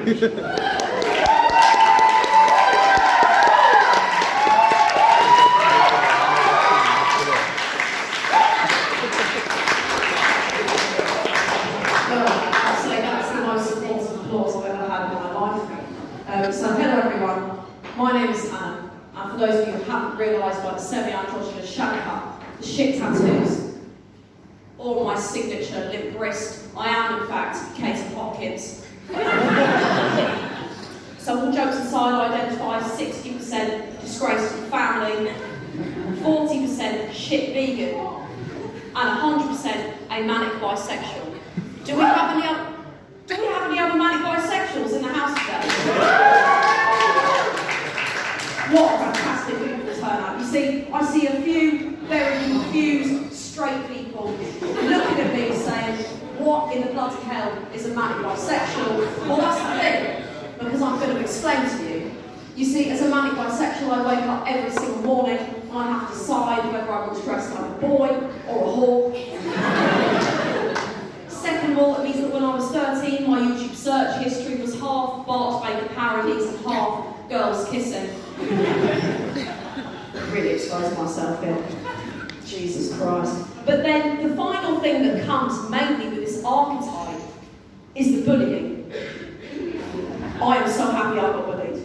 So hello everyone, my name is Anna, and for those of you who haven't realised by the semi-androgynous shadow cut, the shit tattoos, or my signature limp wrist, I am in fact Katie Hopkins. So all jokes aside, I identify 60% disgraced family, 40% shit vegan, and 100% a manic bisexual. Do we have any other manic bisexuals in the house today? What a fantastic beautiful turnout. You see, I see a few very confused straight people looking at me saying, what in the bloody hell is a manic bisexual? Well, that's the thing, because I'm going to explain to you. You see, as a manic bisexual, I wake up every single morning and I have to decide whether I want to dress like a boy or a whore. Second of all, it means that when I was 13, my YouTube search history was half Bart Baker parodies and half girls kissing. Really exposing myself here. Jesus Christ. But then the final thing that comes mainly with this archetype is the bullying. I am so happy I got bullied.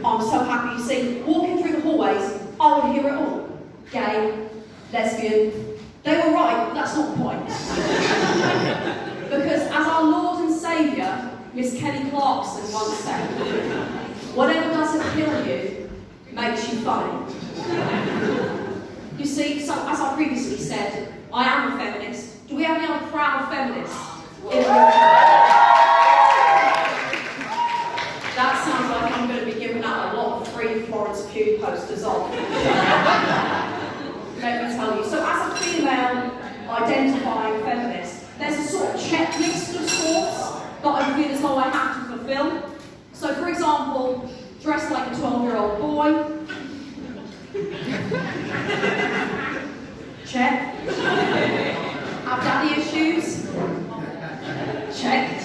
I'm so happy. You see, walking through the hallways, I would hear it all. Gay, lesbian. They were right, but that's not the point. Because as our Lord and Saviour, Miss Kelly Clarkson once said, whatever doesn't kill you makes you funny. You see, so as I previously said, I am a feminist. Do we have any other proud feminists in the room? That sounds like I'm going to be giving out a lot of free Florence Pugh posters on. Let me tell you. So as a female identifying feminist, there's a sort of checklist of sorts that I feel as though I have to fulfill. So for example, dress like a 12-year-old boy. Check. Have daddy issues? Check.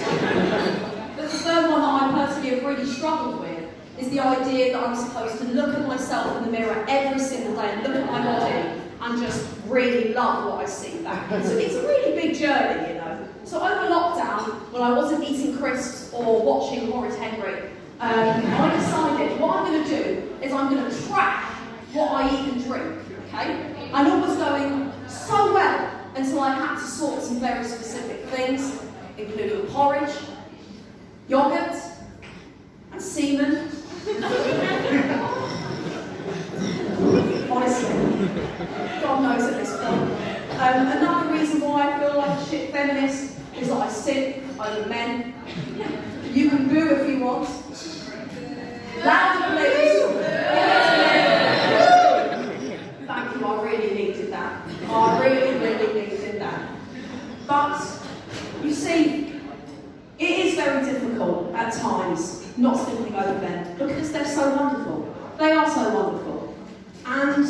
But the third one that I personally have really struggled with is the idea that I'm supposed to look at myself in the mirror every single day and look at my body and just really love what I see back. So it's a really big journey, you know. So over lockdown, when I wasn't eating crisps or watching Horrid Henry, I decided what I'm going to do is I'm going to track what I eat and drink, okay? And all was going so well until I had to sort some very specific things, including porridge, yogurt, and semen. Honestly, God knows at this point. Another reason why I feel like a shit feminist is that I sit over men. You can boo if you want. Louder, please. Thank you, I really needed that. I really needed that. But, you see, it is very difficult at times not sleeping over men because they're so wonderful. They are so wonderful. And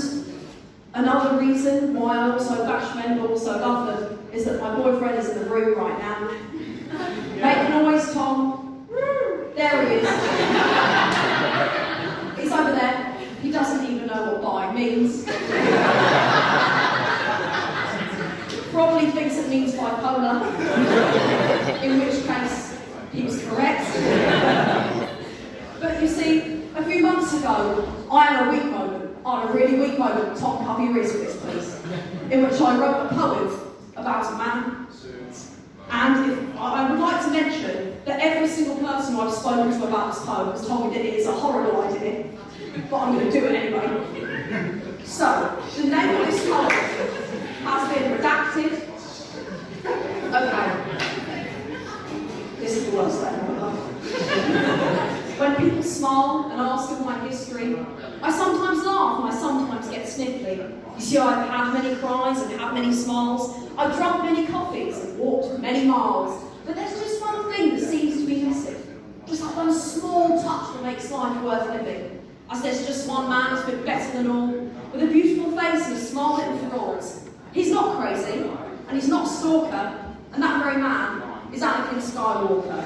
another reason why I also bash men but also love them is that my boyfriend is in the room right now. Make noise, Tom. There he is. He's over there. He doesn't even know what bi means. Probably thinks it means bipolar. In which case, he was correct. But you see, a few months ago, I had a weak moment. I had a really weak moment. Tom, cover your ears for this, please. In which I wrote a poem about a man. And I would like to mention that every single person I've spoken to about this poem has told me that it is a horrible idea, but I'm going to do it anyway. So, the name of this poem has been redacted. Okay. This is the worst day of my life. When people smile and ask of my history, I sometimes laugh and I sometimes get sniffly. You see, I've had many cries and had many smiles. I've drunk many coffees and walked many miles. But there's just one thing that seems to be missing. Just like one small touch that makes life worth living. As there's just one man who's been better than all, with a beautiful face and a smile little flaws. He's not crazy, and he's not a stalker, and that very man is Anakin Skywalker.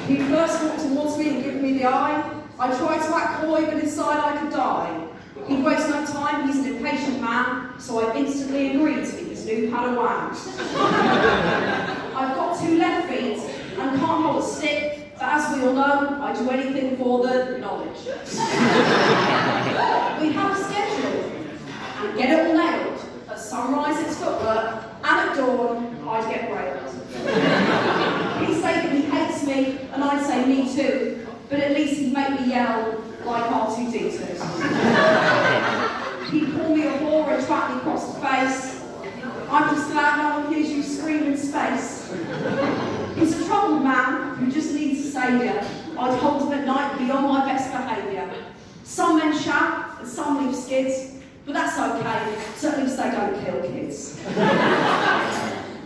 He first walked towards me and gave me the eye. I tried to act coy, but inside I could die. He wastes no time, he's an impatient man, so I instantly agreed to be his new Padawan. I've got 2 left feet and can't hold a stick, but as we all know, I do anything for the knowledge. We have a schedule and get it all nailed. At sunrise it's footwork, and at dawn I'd get railed. He'd say that he hates me, and I'd say me too, but at least he'd make me yell like R2-D2. He'd call me a whore and trap me across the face. I'm just glad no one hears you scream in space. He's a troubled man who just needs a saviour. I'd hold him at night beyond my best behaviour. Some men shout and some leave skids, but that's okay, so at least they don't kill kids.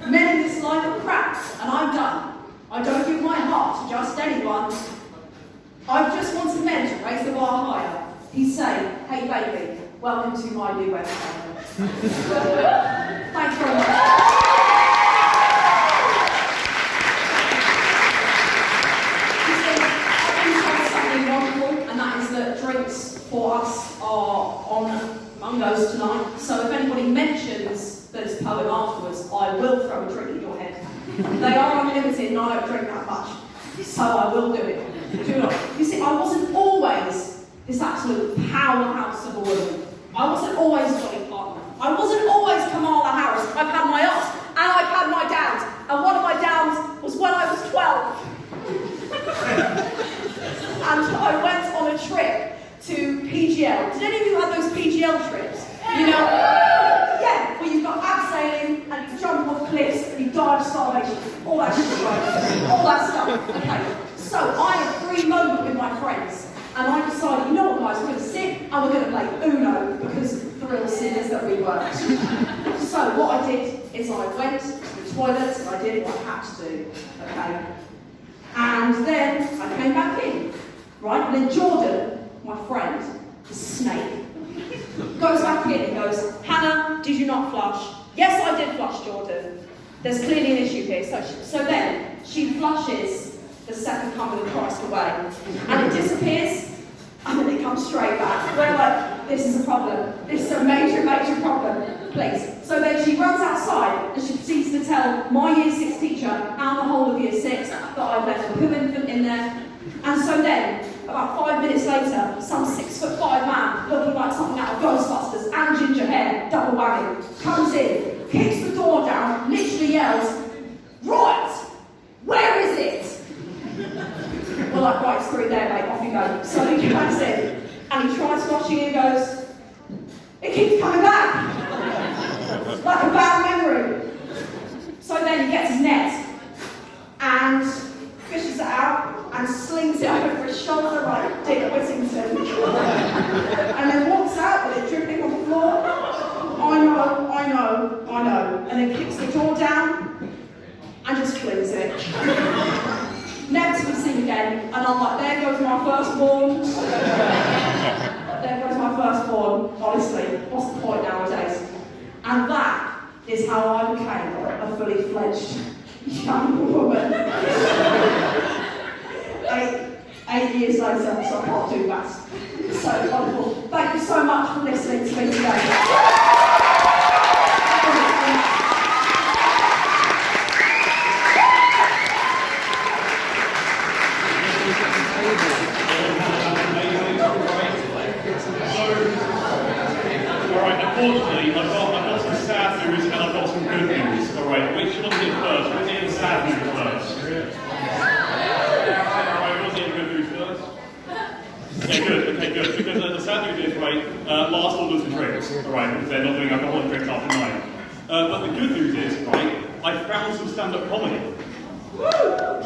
Men in this life are crap, and I'm done. I don't give my heart to just anyone. I just wanted men to raise the bar higher. He'd say, hey baby, welcome to my new website. Thanks very much. He said, I've been told something wonderful, and that is that drinks for us are on Mungo's tonight. So if anybody mentions that it's a poem afterwards, I will throw a drink at your head. They are unlimited and I don't drink that much, so I will do it. You see, I wasn't always this absolute powerhouse of a woman. I wasn't always Dolly Parton. I wasn't always Kamala Harris. I've had my ups and I've had my downs. And one of my downs was when I was 12. And I went on a trip to PGL. Did any of you have those PGL trips? You know, yeah, where you've got abseiling and you jump off cliffs and you die of starvation. All that shit, right? All that stuff. Okay. So I had a free moment with my friends. And I decided, you know what guys, we're going to sit and we're going to play Uno because thrill sinners that we were. So what I did is I went to the toilet and I did what I had to do, okay? And then I came back in, right? And then Jordan, my friend, the snake, goes back in and goes, Hannah, did you not flush? Yes, I did flush, Jordan. There's clearly an issue here. So then she flushes the second coming of Christ away. And it disappears, and then it comes straight back. We're like, this is a problem. This is a major, major problem. Please. So then she runs outside, and she proceeds to tell my Year 6 teacher and the whole of Year 6 that I've left a poo infant in there. And so then, about 5 minutes later, some 6'5" man, looking like something out of Ghostbusters, and ginger hair, double whammy, comes in, kicks the door down, literally yells, right, where is it? We're like, right, it's through there, mate, off you go. So he comes in, and he tries flushing and goes, it keeps coming back! Like a bad memory. So then he gets his net, and fishes it out, and slings it over his shoulder like Dick Whittington. And then walks out with it dripping on the floor. I know. And then kicks the door down, and just flings it. Never to be seen again, and I'm like, there goes my firstborn. There goes my firstborn, honestly. What's the point nowadays? And that is how I became a fully fledged young woman. 8 years later, so I can't do that. So wonderful. Thank you so much for listening to me today. Unfortunately, I've got some sad news and I've got some good news. Alright, which one is it first? Which is the sad news first? Alright, what's the good news first? Okay, good. Because the sad news is, right, last orders and drinks. Alright, because they're not doing alcohol and drinks after 9. But the good news is, right, I found some stand-up comedy. Yeah.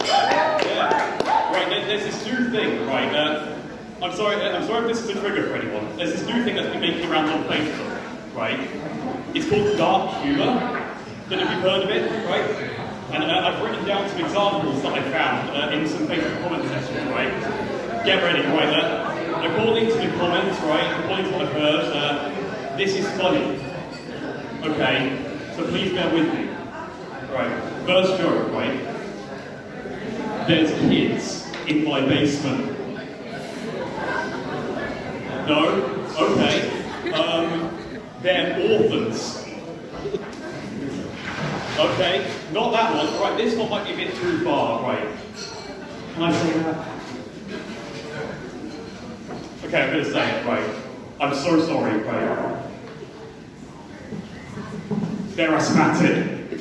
Right, there's this new thing, right, I'm sorry if this is a trigger for anyone. There's this new thing that's been making around on Facebook, right? It's called dark humour. Don't know if you've heard of it, right? And I've written down some examples that I found in some Facebook comment sections, right? Get ready, right? according to the comments, right, according to what I've heard, this is funny. Okay, so please bear with me. Right, first joke, right? There's kids in my basement. No? Okay. They're orphans. Okay, not that one. Right, this one might be a bit too far, right? Can I say that? Okay, I'm going to say it, right? I'm so sorry, right? They're asthmatic.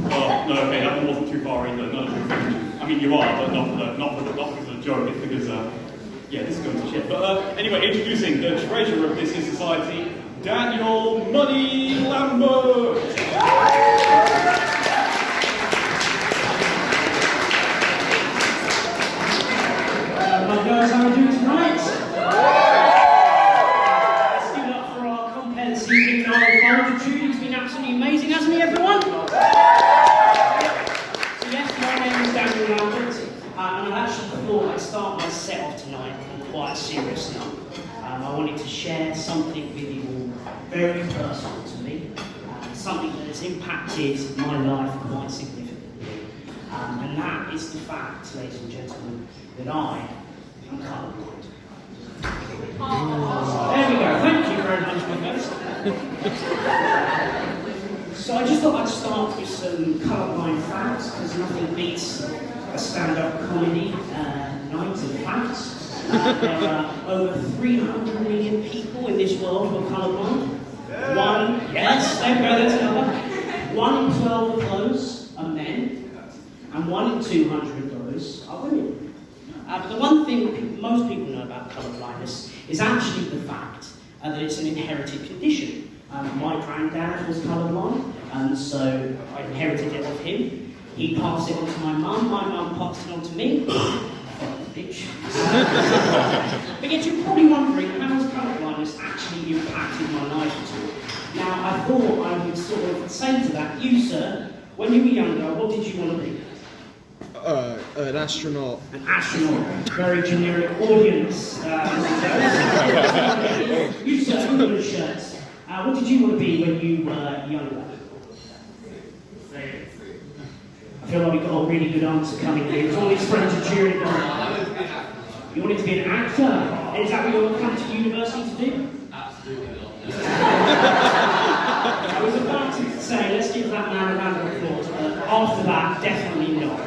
Oh, no, okay, that one wasn't too far either. Not too far. I mean, you are, but not because of the joke. It's because, yeah, this is going to shit. But anyway, introducing the treasurer of this society, Daniel Money Lambert. Hi guys, how are we doing tonight? Let's give it up for our compere this evening. Our multitude, he's been absolutely amazing, hasn't he, everyone? So yes, my name is Daniel Lambert, and I actually thought I'd start my set off tonight on quite a serious note. I wanted to share something with you all very personal to me, something that has impacted my life quite significantly, and that is the fact, ladies and gentlemen, that I am colourblind. There we go, thank you very much, my guys. So I just thought I'd start with some colourblind facts, because nothing beats a stand-up comedy night of facts. There are over 300 million people in this world who are colourblind. Yes, there we go, there's another. 1 in 12 of those are men, and 1 in 200 of those are women. But the one thing most people know about colour blindness is actually the fact that it's an inherited condition. My granddad was colourblind, and so I inherited it off him. He passed it on to my mum passed it on to me. Bitch. But yet you're probably wondering, how has colour blindness actually impacted my life at all? Now, I thought I would sort of say to that, you sir, when you were younger, what did you want to be? An astronaut. An astronaut. Very generic audience. You sir, you got a shirt. What did you want to be when you were younger? I feel like we got a really good answer coming here. It's all these friends are cheering on. You wanted to be an actor? Is that what you want to come to university to do? Absolutely not. I was about to say, let's give that man a round of applause, but after that, definitely not.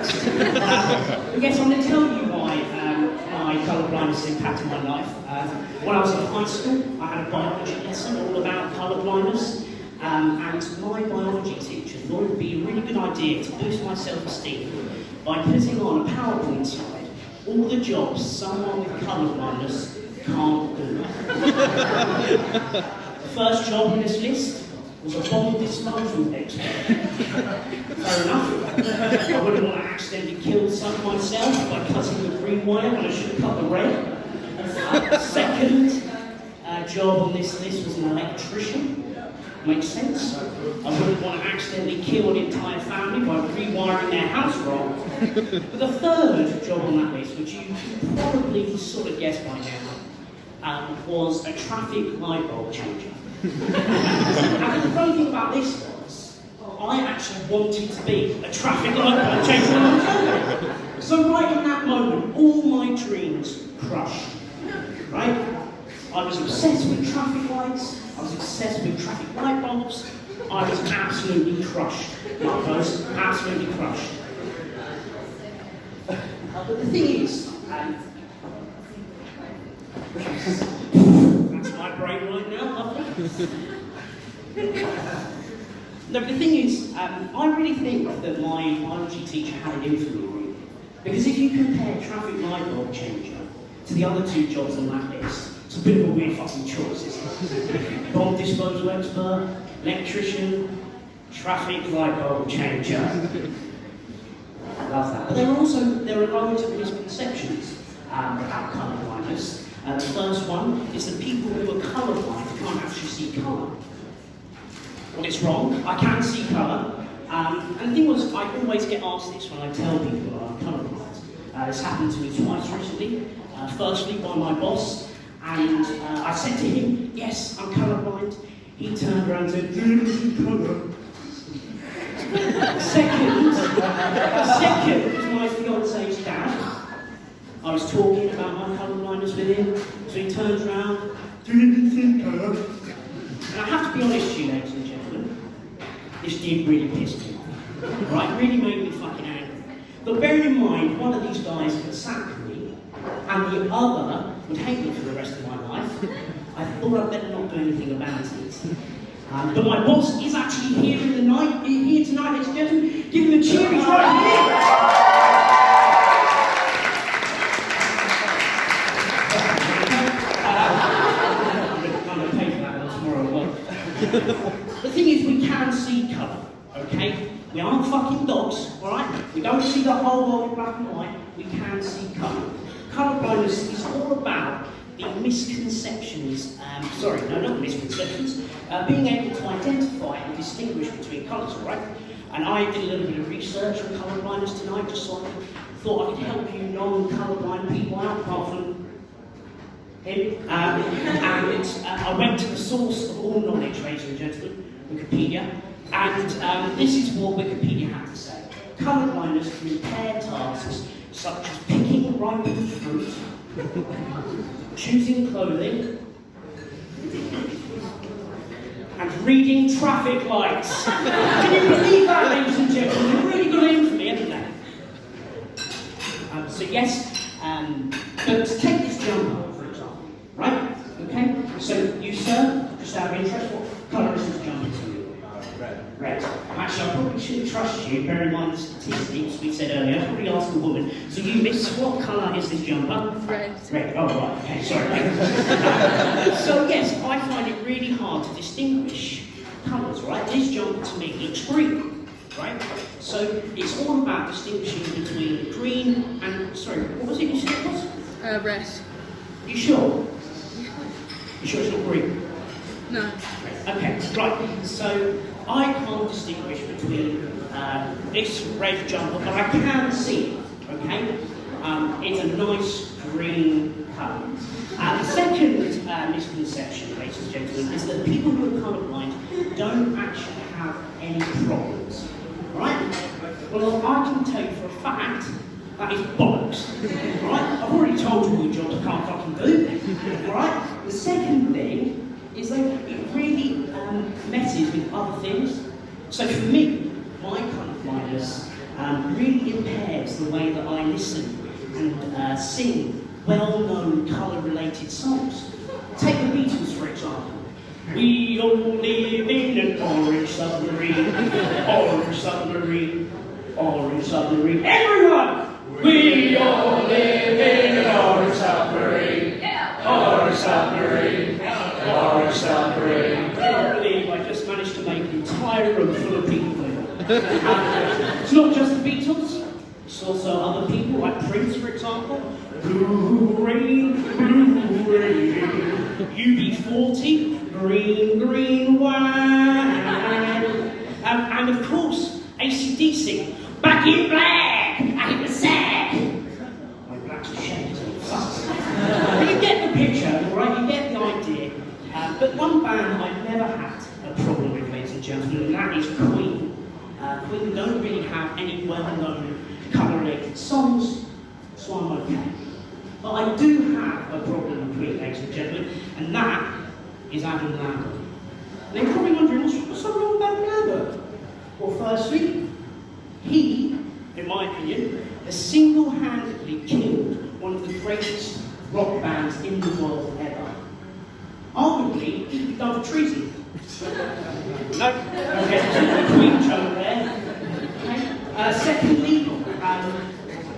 But yes, I'm going to tell you why my colour blindness impacted my life. When I was in high school, I had a biology lesson all about colour blindness, and my biology teacher thought it would be a really good idea to boost my self-esteem by putting on a PowerPoint slide all the jobs someone with colour blindness can't do. First job on this list was a bomb disposal expert. Fair enough. I wouldn't want to accidentally kill myself by cutting the green wire when I should have cut the red. Second job on this list was an electrician. Makes sense. I wouldn't want to accidentally kill an entire family by rewiring their house wrong. But the third job on that list, which you can probably sort of guess by now, was a traffic light bulb changer. And the funny thing about this was, I actually wanted to be a traffic light bulb changer. So right in that moment, all my dreams crushed. Right? I was obsessed with traffic lights, I was obsessed with traffic light bulbs, I was absolutely crushed. Marcos, absolutely crushed. But the thing is, that's my brain right now, lovely. No, but the thing is, I really think that my biology teacher had it in for me, really. Because if you compare traffic light bulb changer to the other two jobs on that list, it's a bit of a weird fucking choice, isn't it? Bomb disposal expert, electrician, traffic light bulb changer. I love that. But there are loads of misconceptions about colour blindness. The first one is that people who are colourblind can't actually see colour. Well, it's wrong. I can see colour. And the thing was, I always get asked this when I tell people I'm colourblind. This happened to me twice recently. Firstly, by my boss, and I said to him, "Yes, I'm colourblind." He turned around and said, "Do you see colour?" Second was my fiance's dad. I was talking about my colourblindness with him, so he turns around, "Do you see colour?" And I have to be honest to you, ladies and gentlemen, this did really piss me off. Right, really made me fucking angry. But bear in mind, one of these guys could sack me, and the other would hate me for the rest of my life. I thought I'd better not do anything about it. But my boss is actually here tonight, ladies and gentlemen. Give him a cheer, he's right here. I'm going to pay for that one tomorrow as well. The thing is, we can see colour, okay? We aren't fucking dogs, alright? We don't see the whole world in black and white, we can see colour. Colour blindness is all about the misconceptions, not misconceptions, being able to identify and distinguish between colours, alright? And I did a little bit of research on colour blindness tonight, just so I thought I could help you non-colourblind people out, apart from him. And I went to the source of all knowledge, ladies and gentlemen, Wikipedia. And this is what Wikipedia had to say. Colour blindness can impair tasks such as picking ripened fruit, choosing clothing, and reading traffic lights. Can you believe that, ladies and gentlemen? They've really got in for me, haven't they? So yes, but take this jumper, for example, right? Okay? So you, sir, just out of interest, what colour is this jumper to you? Red. Actually, I probably shouldn't trust you, bear in mind the statistics we said earlier. I'll probably ask a woman. So you, miss, what colour is this jumper? Red. Red. Oh, right. Okay, sorry. So yes, I find it really hard to distinguish colours, right? This jumper to me looks green, right? So it's all about distinguishing between green and, sorry, what was it you said it was? Red. You sure? You sure it's not green? No. Okay, right. So I can't distinguish between this red jumper, but I can see it, okay? It's a nice green colour. The second misconception, ladies and gentlemen, is that people who are colourblind don't actually have any problems, right? Well, I can tell you for a fact that is bollocks, right? I've already told you all the jobs I can't fucking do, right? The second thing is that it really messes with other things. So for me, my colourblindness really impairs the way that I listen and sing well-known colour-related songs. Take the Beatles, for example. We all live in an orange submarine, orange submarine, orange submarine. Everyone! We all live in an orange submarine, orange submarine, orange submarine. I can't believe I just managed to make an entire room full of people. It's not just the Beatles, it's also other people, like Prince, for example. Blue rain, UB40, green, green wine. And of course, AC/DC, back in black, I hit the sack. My black's a shade. You get the picture, right? You get the idea. But one band I've never had a problem with, ladies and gentlemen, and that is Queen. Queen don't really have any well-known colour-related songs, so I'm okay. But I do have a problem with Queen, ladies and gentlemen, and that is Adam Lambert. And you're probably wondering, what's so wrong with Adam Lambert? Well, firstly, he, in my opinion, has single-handedly killed one of the greatest rock bands in the world ever. Arguably, he could go for treason. No? Okay, so the Queen joke there. Okay. Secondly,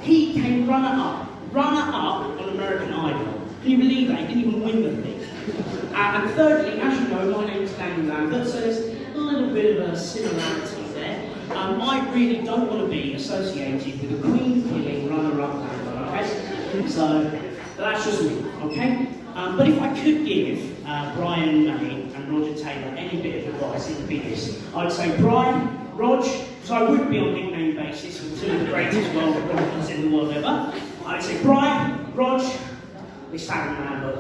he came runner-up on American Idol. Can you believe that? He didn't even win the thing. And thirdly, as you know, my name is Lambert, so there's a little bit of a similarity there. I really don't want to be associated with the Queen killing runner-up Lambert, okay? So, that's just me, okay? But if I could give Brian May and Roger Taylor any bit of advice, it would be this. I'd say, Brian, Rog, so I would be on nickname basis with two of the greatest world rockers in the world ever. I would say, Brian, Rog, this happened, Lambert,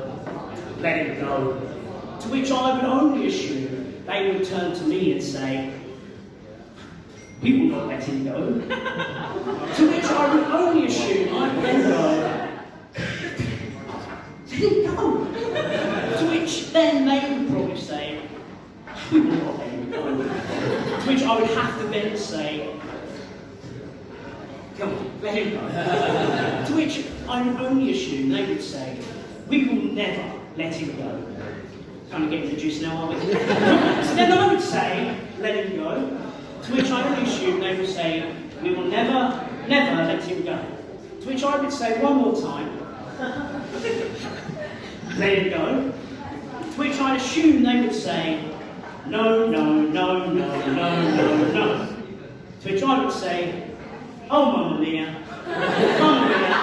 let him go. To which I would only assume they would turn to me and say, we will not let him go. To which I would only assume I would then go, let him go. To which then they would probably say, we will not let him go. To which I would have to then say, come on, let him go. To which I would only assume they would say, we will never let him go. Kind of getting the juice now, are we? So then I would say, let him go. To which I only assume they would say, we will never, never let him go. To which I would say one more time, let him go. To which I assume they would say, no, no, no, no, no, no, no. To which I would say, oh, Mamma Mia, Mamma Mia,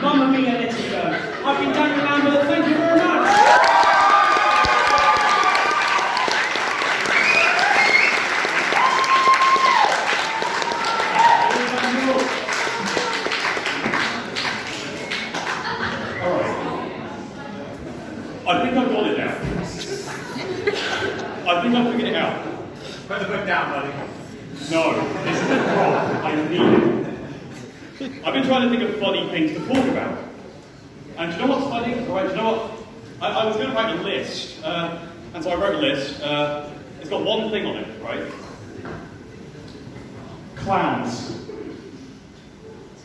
Mamma Mia, let him go. I've been Daniel Lambert, thank you very much. I think I've got it now. I think I've figured it out. Put the book down, buddy. No, this is the problem. I need it. I've been trying to think of funny things to talk about. And do you know what's funny? Alright, do you know what? I was going to write a list, and so I wrote a list. It's got one thing on it, right? Clowns.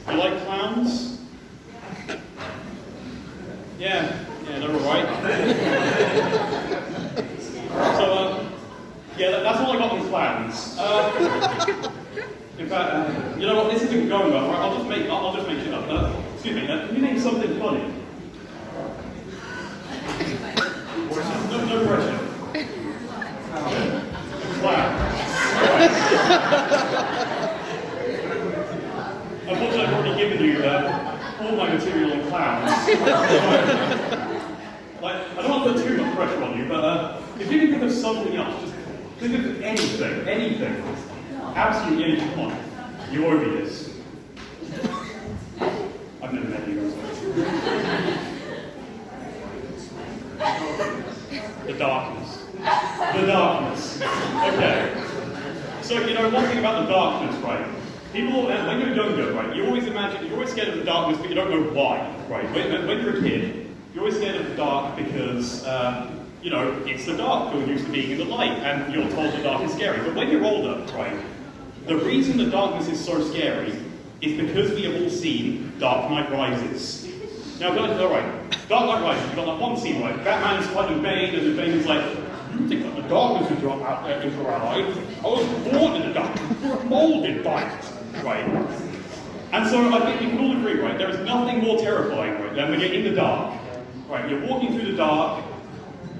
You like clowns? Yeah, they're alright. So, yeah, that's all I got on clowns. In fact, you know what? This isn't going well. Right, I'll just make shit up. Excuse me. Can you name something funny? No pressure. Clown. Unfortunately, I've already given you all my material on clowns. Like, I don't want to put too much pressure on you, but if you can think of something else, just think of anything. Absolutely anything. Come on. You owe me this. I've never met you guys. The darkness. The darkness. Okay. So, you know, one thing about the darkness, right? People, when you're younger, right, you're always scared of the darkness, but you don't know why, right? When you're a kid, you're always scared of the dark because, you know, it's the dark, you're used to being in the light, and you're told the dark is scary. But when you're older, right, the reason the darkness is so scary is because we have all seen Dark Knight Rises. Now, alright, Dark Knight Rises, you've got that one scene, right? Batman's fighting Bane, and then Bane is like, you think that the darkness would drop out there into our lives? I was born in the dark, you were molded by it, right? And so I think we can all agree, right, there is nothing more terrifying, right, than when you're in the dark, right? You're walking through the dark,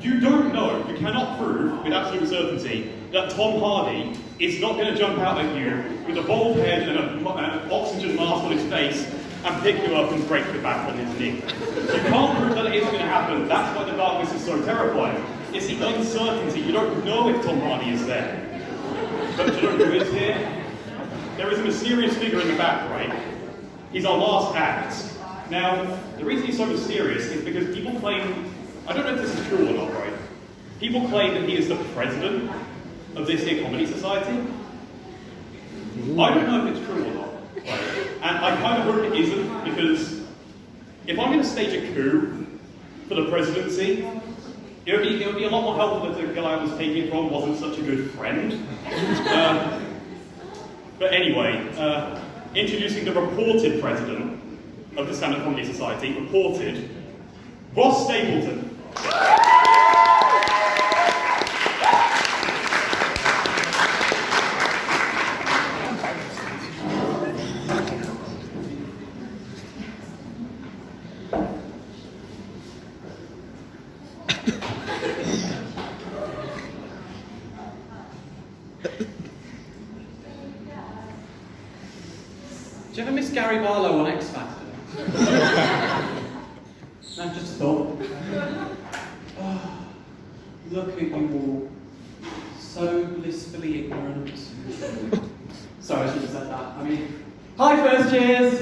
you don't know, you cannot prove with absolute certainty that Tom Hardy is not going to jump out at you with a bald head and an oxygen mask on his face and pick you up and break your back on his knee. You can't prove that it is going to happen. That's why the darkness is so terrifying. It's the uncertainty. You don't know if Tom Hardy is there. But you know who is here? There is a mysterious figure in the back, right? He's our last act. Now, the reason he's so mysterious is because people claim, I don't know if this is true or not, right? People claim that he is the president of this here comedy society. I don't know if it's true or not, right? And I kind of hope it isn't, because if I'm going to stage a coup for the presidency, it would be a lot more helpful if the guy I was taking it from wasn't such a good friend. But anyway, introducing the reported president of the Stand-Up Comedy Society, reported, Ross Stapleton. Do you ever miss Gary Barlow on X Factor? No, just a thought. Oh, look at you all. So blissfully ignorant. Sorry, I should have said that. I mean, hi first years!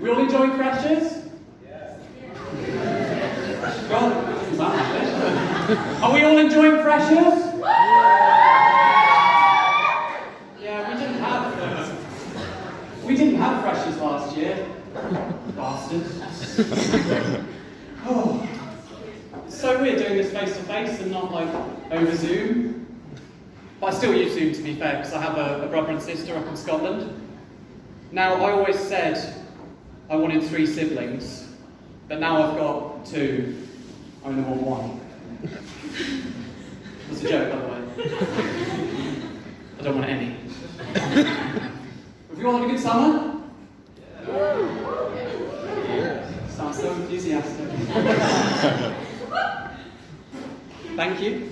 We all enjoying freshers? God, doesn't sound like it. Are we all enjoying freshers? Yeah, we didn't have freshers last year. Bastards. Oh. It's so weird doing this face to face and not like over Zoom. But I still use Zoom, to be fair, because I have a brother and sister up in Scotland. Now, I always said I wanted 3 siblings, but now I've got 2. I only want 1. That's a joke, by the way. I don't want any. Have you all had a good summer? Sounds so enthusiastic. Thank you.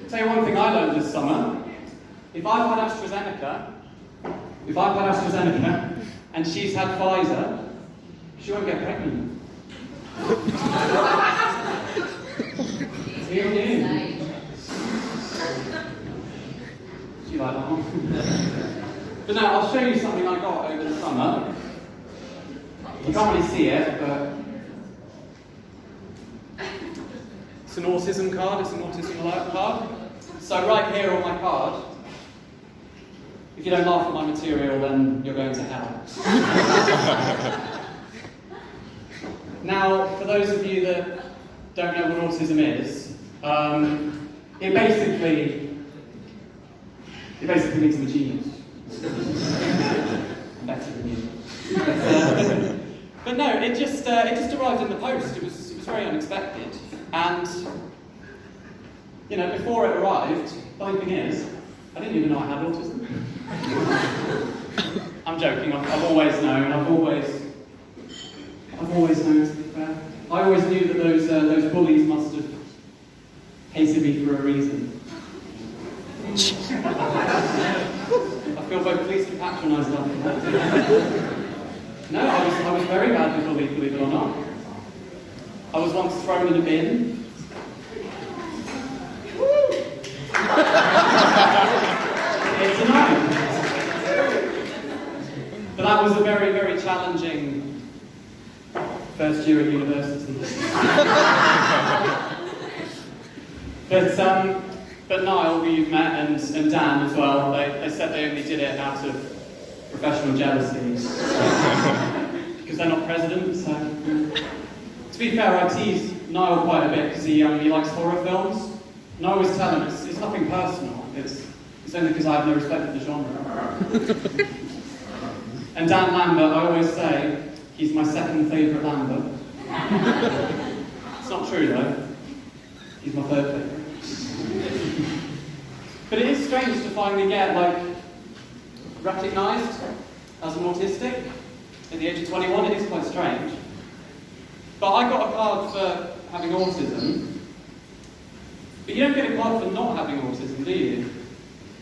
Tell you one thing I learned this summer. If I've had AstraZeneca and she's had Pfizer, she won't get pregnant. Here and in. Do you like that one? But now, I'll show you something I got over the summer. You can't really see it, but it's an autism card, it's an autism alert card. So right here on my card, if you don't laugh at my material, then you're going to hell. Now, for those of you that don't know what autism is, it basically means I'm a genius. I'm better than you. But no, it just arrived in the post. It was very unexpected, and you know, before it arrived, funny thing is, I didn't even know I had autism. I'm joking. I've always known. I've always known, to be fair. I always knew that those bullies must have hated me for a reason. I feel both pleased and patronised after that. No, I was very badly bullied, believe it or not. I was once thrown in a bin. It's a no. But that was a very, very challenging first year at university. But Niall, who you've met, and Dan as well, they said they only did it out of professional jealousy. Because they're not president, so... To be fair, I tease Niall quite a bit because he likes horror films. And I always tell him it's nothing personal. It's only because I have no respect for the genre. And Dan Lambert, I always say, he's my second favourite Lambert. It's not true though. He's my third favourite. But it is strange to finally get, recognised as an autistic at the age of 21. It is quite strange. But I got a card for having autism. But you don't get a card for not having autism, do you?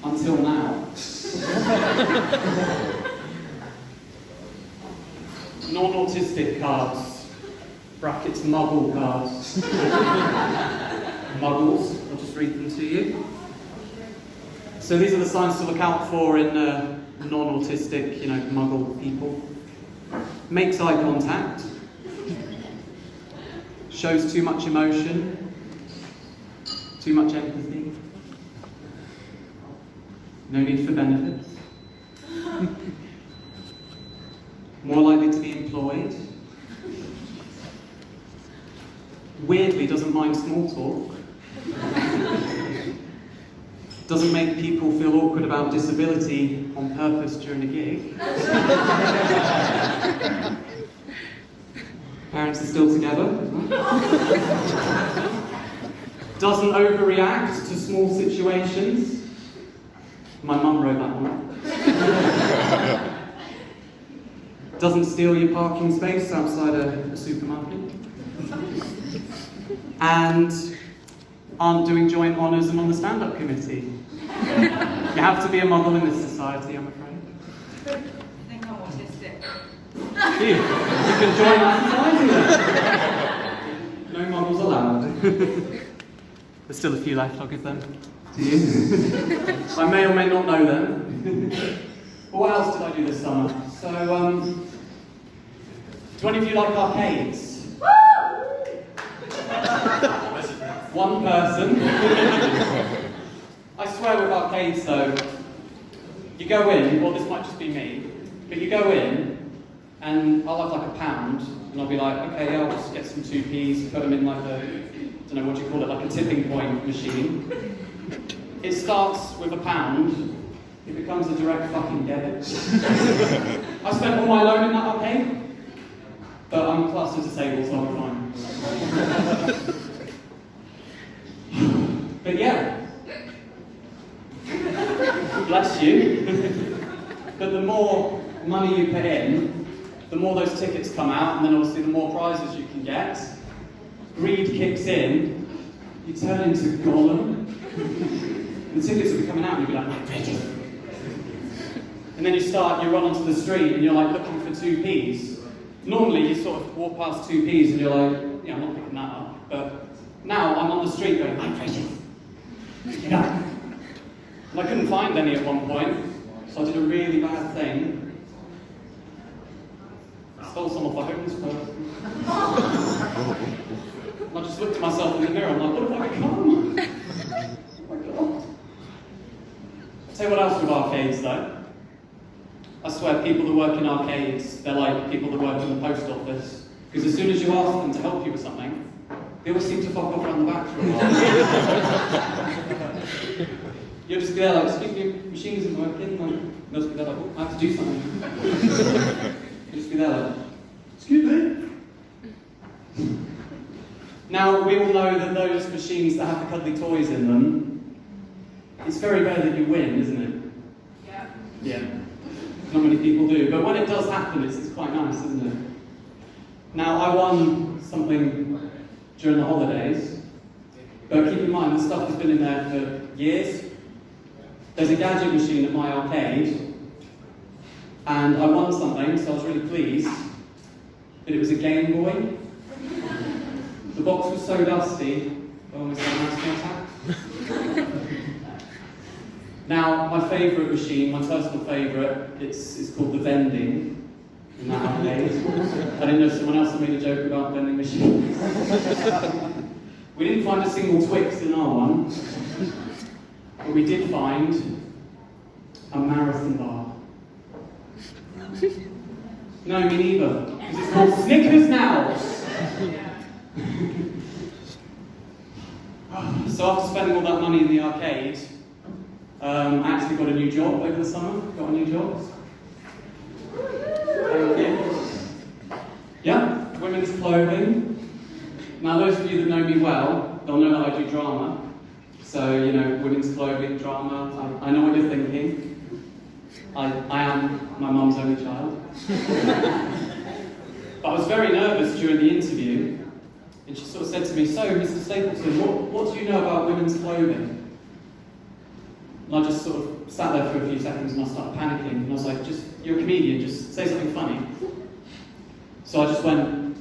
Until now. Non-autistic cards. Brackets muggle cards. Muggles. I'll just read them to you. So these are the signs to look out for in non-autistic, muggle people. Makes eye contact. Shows too much emotion. Too much empathy. No need for benefits. More likely to be employed. Weirdly doesn't mind small talk. Doesn't make people feel awkward about disability on purpose during a gig. Parents are still together. Doesn't overreact to small situations. My mum wrote that one. Doesn't steal your parking space outside a supermarket. And aren't doing joint honours and on the stand-up committee. You have to be a muggle in this society, I'm afraid. I think I'm autistic. You can join that society then. No muggles allowed. There's still a few left, I'll give them to you. I may or may not know them. But what else did I do this summer? So, Do any of you like arcades? One person. I swear with arcades though, you go in, well this might just be me, but you go in and I'll have like £1 and I'll be like, okay, I'll just get some 2p's, put them in like a, I don't know what do you call it, like a tipping point machine. It starts with £1, it becomes a direct fucking debit. I spent all my loan in that arcade, but I'm classed as disabled, so I'm fine. But yeah. Bless you. But the more money you put in, the more those tickets come out, and then obviously the more prizes you can get. Greed kicks in, you turn into Gollum. The tickets will be coming out and you'll be like, my precious. And then you run onto the street and you're like looking for 2p's. Normally you sort of walk past 2p's and you're like, yeah, I'm not picking that up. But now I'm on the street going, my precious. You know? And I couldn't find any at one point, so I did a really bad thing. I stole some off a homeless person. And I just looked at myself in the mirror, I'm like, what have I become? Oh my God. I'll tell you what else with arcades though. I swear, people that work in arcades, they're like people that work in the post office. Because as soon as you ask them to help you with something, they always seem to fuck off around the back for a while. You'll just be there like, excuse me, machine isn't working. Like, they'll just be there like, oh, I have to do something. You'll just be there like, excuse me. Now, we all know that those machines that have the cuddly toys in them, it's very rare that you win, isn't it? Yeah. Yeah. Not many people do, but when it does happen, it's quite nice, isn't it? Now, I won something during the holidays, but keep in mind, the stuff has been in there for years. There's a gadget machine at my arcade, and I won something, so I was really pleased, but it was a Game Boy. The box was so dusty, I almost had mouse contact. Now, my favourite machine, my personal favourite, it's called the vending in that arcade. I didn't know if someone else had made a joke about vending machines. We didn't find a single Twix in our one, but we did find a marathon bar. No, me neither, because it's called Snickers now. So after spending all that money in the arcade, I actually got a new job over the summer. Got a new job. Yeah, women's clothing. Now, those of you that know me well, they'll know that I do drama. So, you know, women's clothing, drama. I know what you're thinking. I am my mum's only child. But I was very nervous during the interview, and she sort of said to me, so, Mr. Stapleton, what do you know about women's clothing? And I just sort of sat there for a few seconds and I started panicking. And I was like, you're a comedian, just say something funny. So I just went,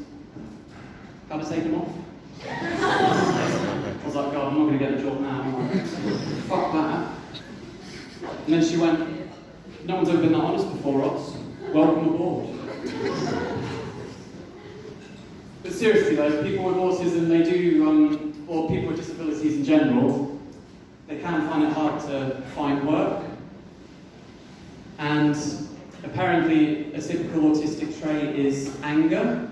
how to take them off? I was like, God, I'm not going to get a job now. Fuck that. And then she went, no one's ever been that honest before, Ross. Welcome aboard. But seriously though, people with autism, they do, or people with disabilities in general, they can find it hard to find work. And apparently a typical autistic trait is anger.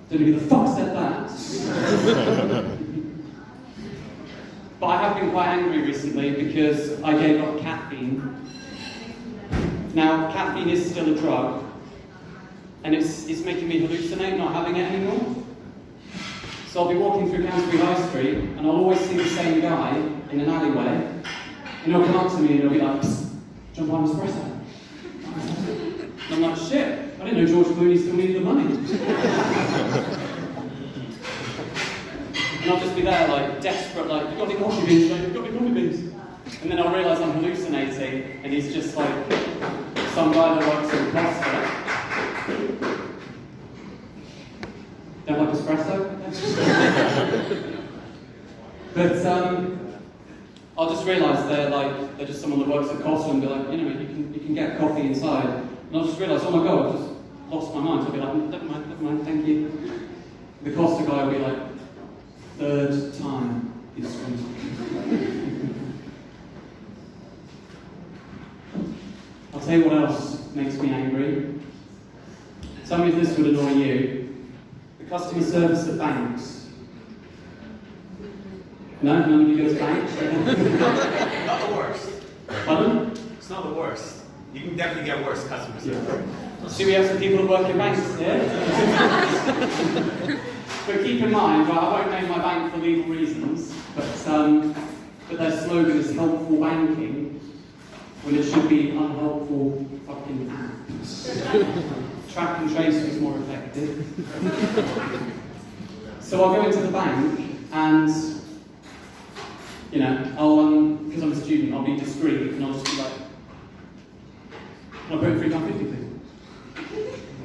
Don't know who the fuck said that. But I have been quite angry recently because I gave up caffeine. Now, caffeine is still a drug, and it's making me hallucinate not having it anymore. So I'll be walking through Canterbury High Street, and I'll always see the same guy in an alleyway, and he'll come up to me and he'll be like, psst, jump on espresso. And I'm like, shit, I didn't know George Clooney still needed the money. And I'll just be there, like, desperate, like, you got any coffee beans, mate? You got any coffee beans? And then I'll realise I'm hallucinating, and he's just like some guy that works in Costa. Don't like espresso? But I'll just realise they're just someone that works at Costa and be like, you know, you can get coffee inside. And I'll just realise, oh my God, lost my mind. So I'll be like, never mind, thank you. The Costa guy will be like, third time he's swung. I'll tell you what else makes me angry. Tell me if this would annoy you. The customer service at banks. No? None of you go to banks? Not the worst. Pardon? It's not the worst. You can definitely get worse customer service. See, we have some people who work in banks here. But keep in mind, right, I won't name my bank for legal reasons, but their slogan is helpful banking, when it should be unhelpful fucking apps. Track and trace was more effective. So I'll go into the bank and, you know, I'll, because I'm a student, I'll be discreet and I'll just be like, can I put in £3.50 please?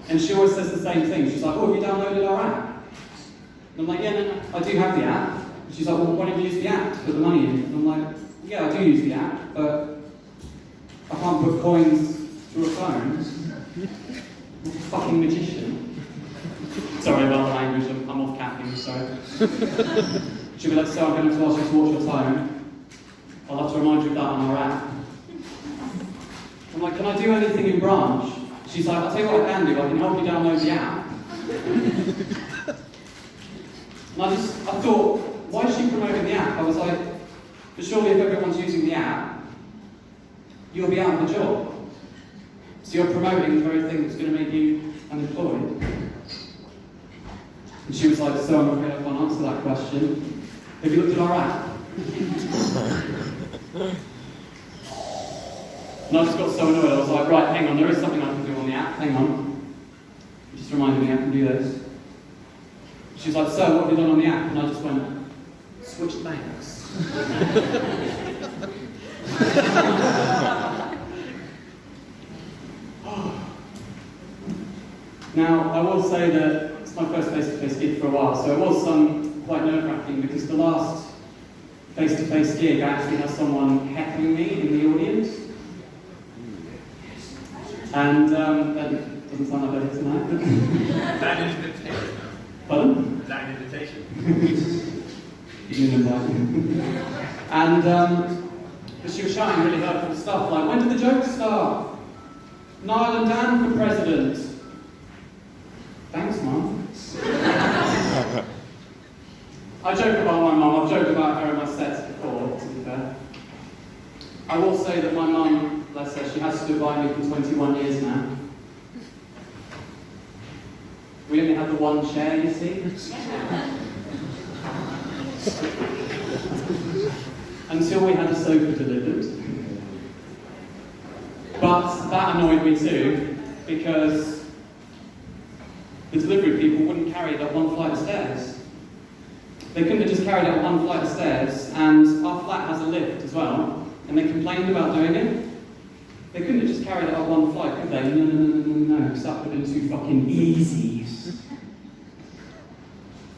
And she always says the same thing. She's like, oh, have you downloaded our app? And I'm like, yeah, no, I do have the app. And she's like, well, why don't you use the app to put the money in? And I'm like, yeah, I do use the app, but I can't put coins through a phone. I'm a fucking magician. Sorry about the language, I'm off capping, sorry. She'll be like, so I'm going to ask you to watch your tone. I'll have to remind you of that on our app. I'm like, can I do anything in branch? She's like, I'll tell you what I can do, I can help you download the app. And I thought, why is she promoting the app? I was like, but surely if everyone's using the app, you'll be out of a job. So you're promoting the very thing that's going to make you unemployed. And she was like, so I'm afraid I can't answer that question. Have you looked at our app? And I just got so annoyed, I was like, right, hang on, there is something I can do on the app, hang on. It just reminded me I can do this. She was like, so what have you done on the app? And I just went, switch banks. Now, I will say that it's my first face-to-face gig for a while, so it was quite nerve-wracking because the last face-to-face gig I actually had someone heckling me in the audience. And that doesn't sound like that tonight. Is that an invitation? Pardon? Is that an invitation? You didn't invite me. And but she was shouting really hurtful stuff like, when did the joke start? Niall and Dan for president. Thanks, Mum. I joke about my mum, I've joked about her in my sets before, to be fair. I will say that my mum, bless her, she has stood by me for 21 years now. We only had the one chair, you see. Until we had a sofa delivered. But that annoyed me too, because the delivery people wouldn't carry it up one flight of stairs. They couldn't have just carried it up one flight of stairs, and our flat has a lift as well, and they complained about doing it. They couldn't have just carried it up one flight, could they? No, because that would have been too fucking easy.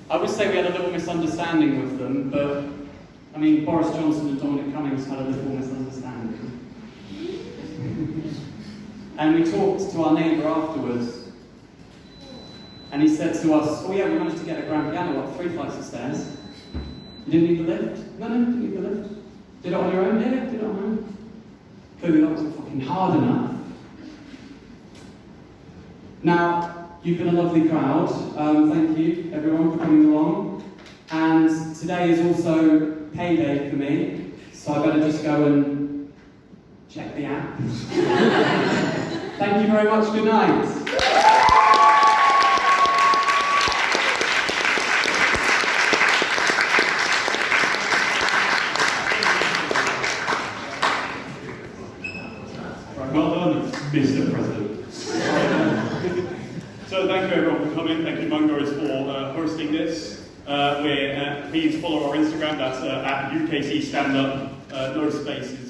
I would say we had a little misunderstanding with them, but I mean, Boris Johnson and Dominic Cummings had a little misunderstanding. And we talked to our neighbour afterwards, and he said to us, oh yeah, we managed to get a grand piano up 3 flights of stairs. You didn't need the lift? No, didn't need the lift. Did it on your own? Yeah, did it on my own. Clearly that wasn't fucking hard enough. Now, you've been a lovely crowd. Thank you, everyone, for coming along. And today is also payday for me, so I better just go and check the app. Thank you very much. Good night. Well done, Mr. President. So thank you everyone for coming. Thank you Mungo's for hosting this. Please follow our Instagram, that's at UKC Stand-Up, no spaces.